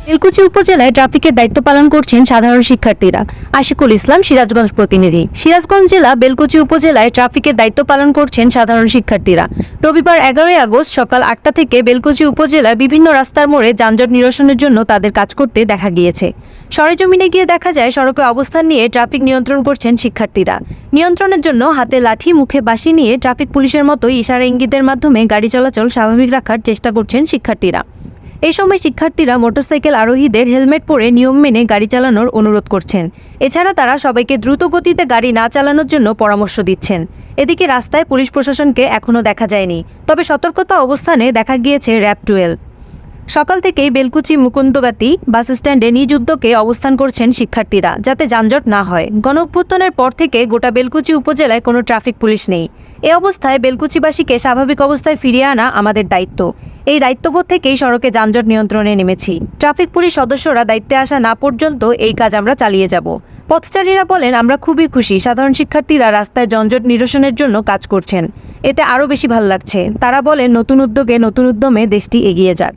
বেলকুচি উপজেলায় ট্রাফিকের দায়িত্ব পালন করছেন সাধারণ শিক্ষার্থীরা। আশিকুল ইসলাম, সিরাজগঞ্জ প্রতিনিধি। সিরাজগঞ্জ জেলা বেলকুচি উপজেলায় ট্রাফিকের দায়িত্ব পালন করছেন সাধারণ শিক্ষার্থীরা। রবিবার 11 আগস্ট সকাল 8টা থেকে বেলকুচি উপজেলার বিভিন্ন রাস্তার মোড়ে যানজট নিরসনের জন্য তাদের কাজ করতে দেখা গিয়েছে। সরেজমিনে গিয়ে দেখা যায় সড়কে অবস্থান নিয়ে ট্রাফিক নিয়ন্ত্রণ করছেন শিক্ষার্থীরা। নিয়ন্ত্রণের জন্য হাতে লাঠি, মুখে বাঁশি নিয়ে ট্রাফিক পুলিশের মতোই ইশারা ইঙ্গিতের মাধ্যমে গাড়ি চলাচল স্বাভাবিক রাখার চেষ্টা করছেন শিক্ষার্থীরা। এই সময় শিক্ষার্থীরা মোটরসাইকেল আরোহীদের হেলমেট পরে নিয়ম মেনে গাড়ি চালানোর অনুরোধ করছেন। এছাড়া তারা সবাইকে দ্রুত গতিতে গাড়ি না চালানোর জন্য পরামর্শ দিচ্ছেন। এদিকে রাস্তায় পুলিশ প্রশাসনকে এখনও দেখা যায়নি, তবে সতর্কতা অবস্থানে দেখা গিয়েছে র্যাব 12। সকাল থেকেই বেলকুচি মুকুন্দগাতি বাস স্ট্যান্ডে নিজ উদ্যোগে অবস্থান করছেন শিক্ষার্থীরা, যাতে যানজট না হয়। গণঅভ্যুত্থানের পর থেকে গোটা বেলকুচি উপজেলায় কোনো ট্রাফিক পুলিশ নেই। এ অবস্থায় বেলকুচিবাসীকে স্বাভাবিক অবস্থায় ফিরিয়ে আনা আমাদের দায়িত্ব। এই দায়িত্ববোধ থেকেই সড়কে যানজট নিয়ন্ত্রণে নেমেছি। ট্রাফিক পুলিশ সদস্যরা দায়িত্বে আসা না পর্যন্ত এই কাজ আমরা চালিয়ে যাব। পথচারীরা বলেন, আমরা খুবই খুশি সাধারণ শিক্ষার্থীরা রাস্তায় যানজট নিরসনের জন্য কাজ করছেন। এতে আরও বেশি ভালো লাগছে। তারা বলেন, নতুন উদ্যোগে নতুন উদ্যমে দেশটি এগিয়ে যাক।